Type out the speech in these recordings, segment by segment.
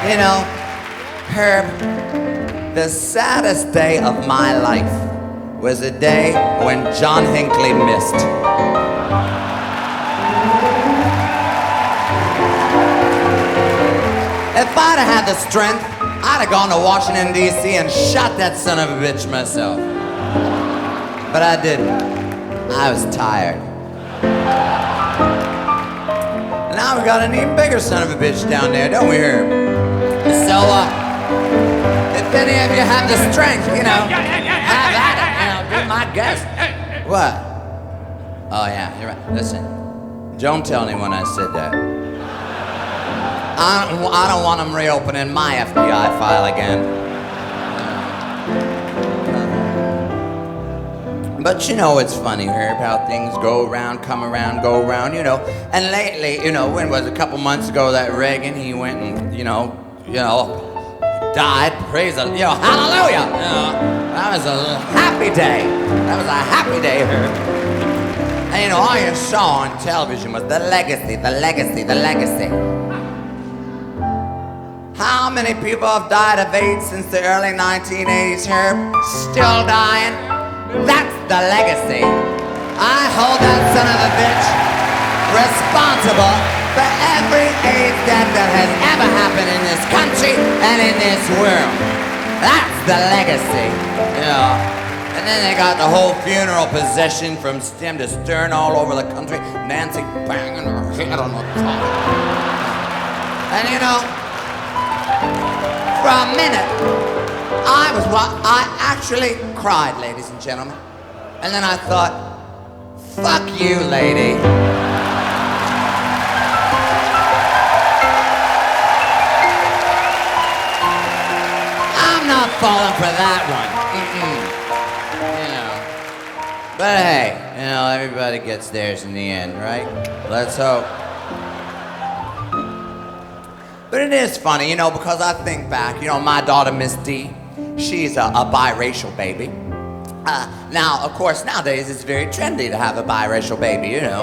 You know, Herb, the saddest day of my life was the day when John Hinckley missed. If I'd have had the strength, I'd have gone to Washington, D.C. and shot that son of a bitch myself. But I didn't. I was tired. Now we got an even bigger son of a bitch down there, don't we, Herb? So, if any of you have the strength, you know, have at it, you know, be my guest. What? Oh, yeah, you're right. Listen, don't tell anyone I said that. I don't want them reopening my FBI file again. But you know it's funny, Herb, how things go around, come around, go around, you know. And lately, you know, when was it, a couple months ago that Reagan, he went and, you know, died, praise the, you know, hallelujah. You know, that was a happy day. That was a happy day, Herb. And you know, all you saw on television was the legacy, the legacy, the legacy. How many people have died of AIDS since the early 1980s, Herb? Still dying? That's the legacy. I hold that son of a bitch responsible for every AIDS death that has ever happened in this country and in this world. That's the legacy. You know. And then they got the whole funeral procession from stem to stern all over the country. Nancy banging her head on the top. And you know, for a minute, I actually cried, ladies and gentlemen. And then I thought, fuck you, lady. I'm not falling for that one. You know. But hey, you know, everybody gets theirs in the end, right? Let's hope. But it is funny, you know, because I think back, you know, my daughter, Miss D, she's a biracial baby. Now, of course, nowadays it's very trendy to have a biracial baby, you know,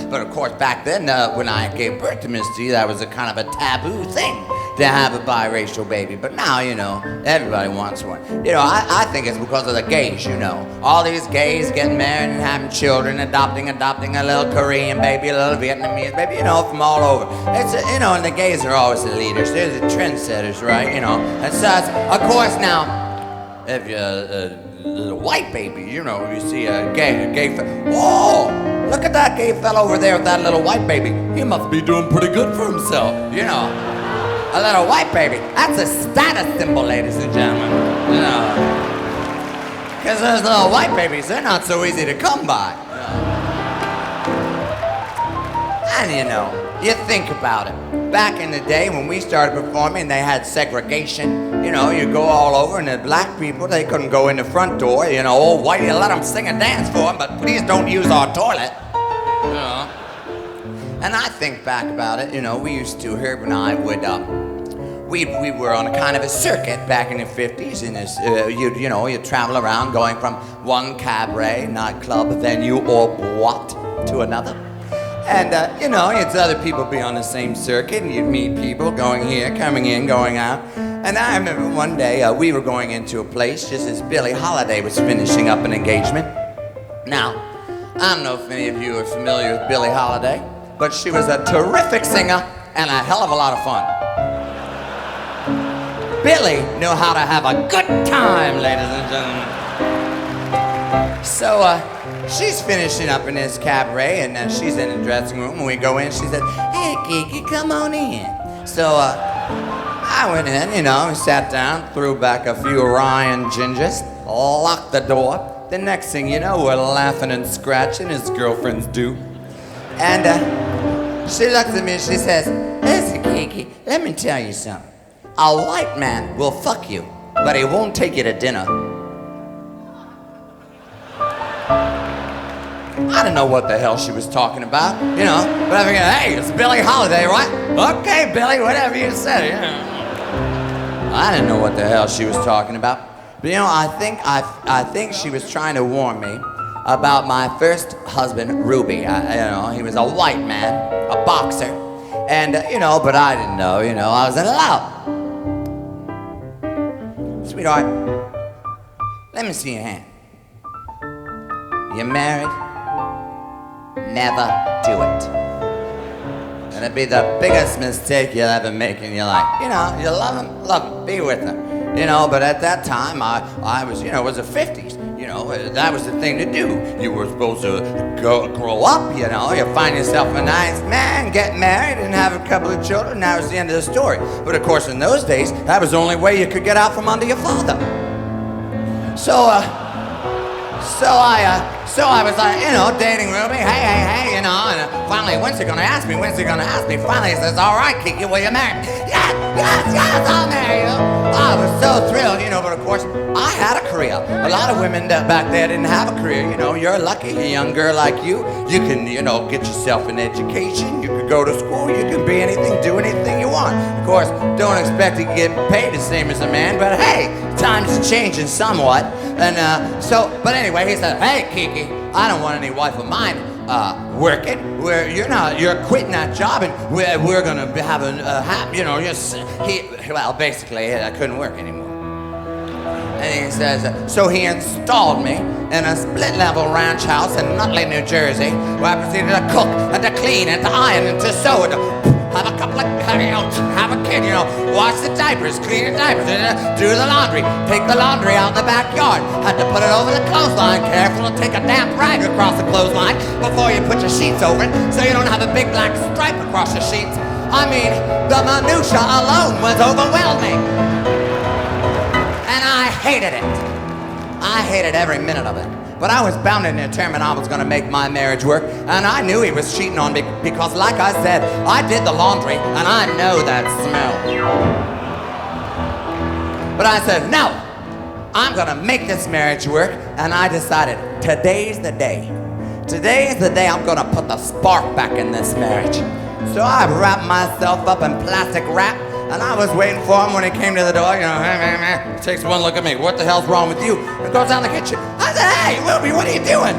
but of course back then, when I gave birth to Miss D, that was a kind of a taboo thing to have a biracial baby. But now, you know, everybody wants one. You know, I think it's because of the gays, you know. All these gays getting married and having children, adopting a little Korean baby, a little Vietnamese baby, you know, from all over. It's, you know, and the gays are always the leaders. They're the trendsetters, right, you know. And so, of course, now, if you're a white baby, you know, you see a gay fellow. Whoa, look at that gay fellow over there with that little white baby. He must be doing pretty good for himself, you know. A little white baby, that's a status symbol, ladies and gentlemen, you know. Because those little white babies, they're not so easy to come by. You know. And you know, you think about it. Back in the day when we started performing, they had segregation. You know, you go all over, and the black people, they couldn't go in the front door. You know, oh, why do you let them sing and dance for them? But please don't use our toilet. You know. And I think back about it. You know, we used to, Herb and I would, we were on a kind of a circuit back in the 50s. In this, you'd travel around, going from one cabaret, nightclub, venue, or boîte to another. And, you know, you'd other people be on the same circuit, and you'd meet people going here, coming in, going out. And I remember one day we were going into a place just as Billie Holiday was finishing up an engagement. Now, I don't know if any of you are familiar with Billie Holiday, but she was a terrific singer and a hell of a lot of fun. Billie knew how to have a good time, ladies and gentlemen. So, she's finishing up in this cabaret, and she's in the dressing room. When we go in, she said, "Hey, Kiki, come on in." So I went in, you know, and sat down, threw back a few Ryan gingers, locked the door. The next thing you know, we're laughing and scratching, as girlfriends do. And she looks at me and she says, "Listen, Kiki, let me tell you something. A white man will fuck you, but he won't take you to dinner." I didn't know what the hell she was talking about, you know, but I figured, hey, it's Billie Holiday, right? Okay, Billie, whatever you say. You know. I didn't know what the hell she was talking about. But you know, I think she was trying to warn me about my first husband, Ruby. You know, he was a white man, a boxer. And, but I didn't know, I was in love. Sweetheart, let me see your hand. You married? Never do it. It'd be the biggest mistake you'll ever make in your life. You love him, be with him. But at that time, I was, it was the 50s. That was the thing to do. You were supposed to grow up, you find yourself a nice man, get married, and have a couple of children. That was the end of the story. But of course, in those days, that was the only way you could get out from under your father. So I was like, dating Ruby, hey, and finally, when's he gonna ask me? Finally, he says, all right, Kiki, will you marry me? Yes, I'll marry you. I was so thrilled, but of course, I had a career. A lot of women back there didn't have a career, you're lucky, a young girl like you can, get yourself an education, you could go to school, you can be anything, do anything you want. Of course, don't expect to get paid the same as a man, but hey, times are changing somewhat. And but anyway, he said, hey, Kiki, I don't want any wife of mine working. You're quitting that job, and we're gonna be having basically, I couldn't work anymore. And he says, so he installed me in a split-level ranch house in Nutley, New Jersey, where I proceeded to cook and to clean and to iron and to sew and to have a couple of, have a kid, wash the diapers, clean the diapers, do the laundry, take the laundry out in the backyard, had to put it over the clothesline, careful to take a damp rag across the clothesline before you put your sheets over it, so you don't have a big black stripe across your sheets. I mean, the minutia alone was overwhelming. And I hated it. I hated every minute of it. But I was bound and determined I was going to make my marriage work. And I knew he was cheating on me because, like I said, I did the laundry and I know that smell. But I said, no, I'm going to make this marriage work. And I decided, today's the day. Today is the day I'm going to put the spark back in this marriage. So I wrapped myself up in plastic wrap. And I was waiting for him when he came to the door, takes one look at me, what the hell's wrong with you? And goes down the kitchen. I said, hey, Ruby, what are you doing?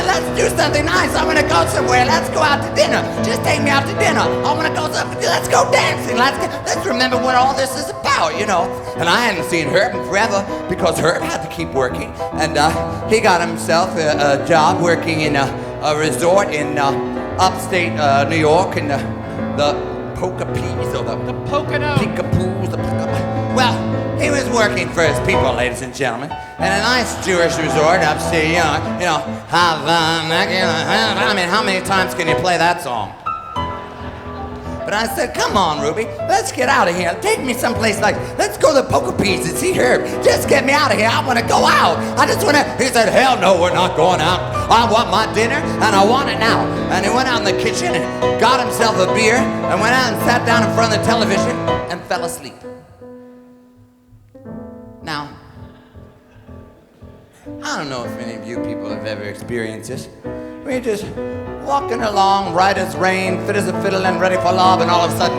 Let's do something nice. I want to go somewhere. Let's go out to dinner. Just take me out to dinner. Let's go dancing. Let's remember what all this is about, And I hadn't seen Herb in forever because Herb had to keep working. And he got himself a job working in a resort in upstate New York in the Pocapees or the Pocono. Peekapoos, well, he was working for his people, ladies and gentlemen, in a nice Jewish resort upstate, I mean, how many times can you play that song? But I said, come on, Ruby, let's get out of here. Take me someplace let's go to the Pocapees and see Herb. Just get me out of here. I want to go out. He said, hell no, we're not going out. I want my dinner, and I want it now. And he went out in the kitchen and got himself a beer and went out and sat down in front of the television and fell asleep. Now, I don't know if any of you people have ever experienced this. We're just walking along, right as rain, fit as a fiddle and ready for love, and all of a sudden,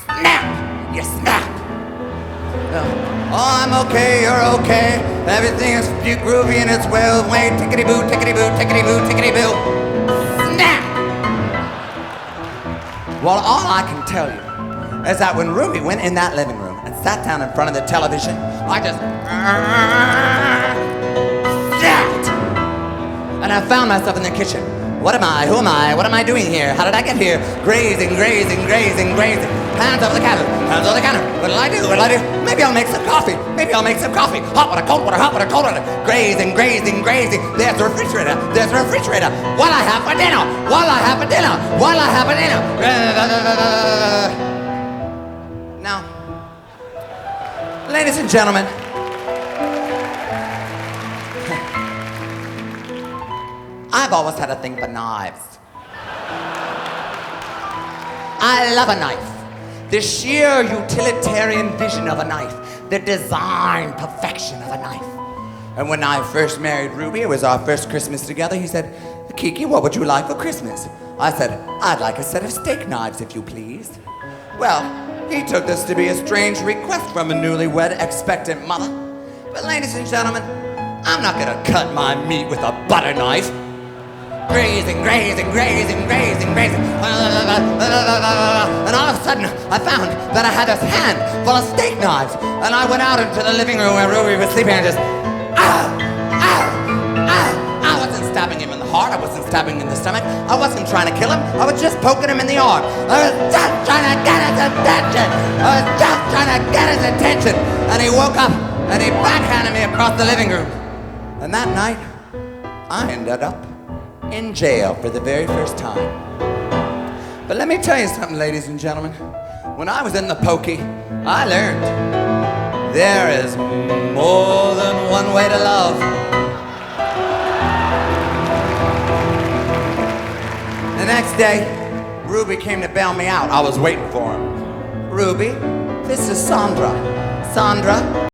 snap! You snap! Oh, I'm okay, you're okay. Everything is groovy and it's well way. Tickety-boo, tickety-boo, tickety-boo, tickety-boo. Snap! Well, all I can tell you is that when Ruby went in that living room and sat down in front of the television, I just snapped! And I found myself in the kitchen. What am I? Who am I? What am I doing here? How did I get here? Grazing. Hands over the counter. What'll I do? Maybe I'll make some coffee. Hot water, cold water, cold water. Grazing. There's the refrigerator. What'll I have for dinner? Now, ladies and gentlemen, I've always had a thing for knives. I love a knife. The sheer utilitarian vision of a knife. The design perfection of a knife. And when I first married Ruby, it was our first Christmas together, he said, Kiki, what would you like for Christmas? I said, I'd like a set of steak knives, if you please. Well, he took this to be a strange request from a newlywed expectant mother. But ladies and gentlemen, I'm not gonna cut my meat with a butter knife. Grazing. And all of a sudden, I found that I had this hand full of steak knives. And I went out into the living room where Ruby was sleeping and just, I wasn't stabbing him in the heart. I wasn't stabbing him in the stomach. I wasn't trying to kill him. I was just poking him in the arm. I was just trying to get his attention. And he woke up and he backhanded me across the living room. And that night, I ended up in jail for the very first time. But let me tell you something, ladies and gentlemen. When I was in the pokey, I learned there is more than one way to love. The next day, Ruby came to bail me out. I was waiting for him. Ruby, this is Sandra. Sandra,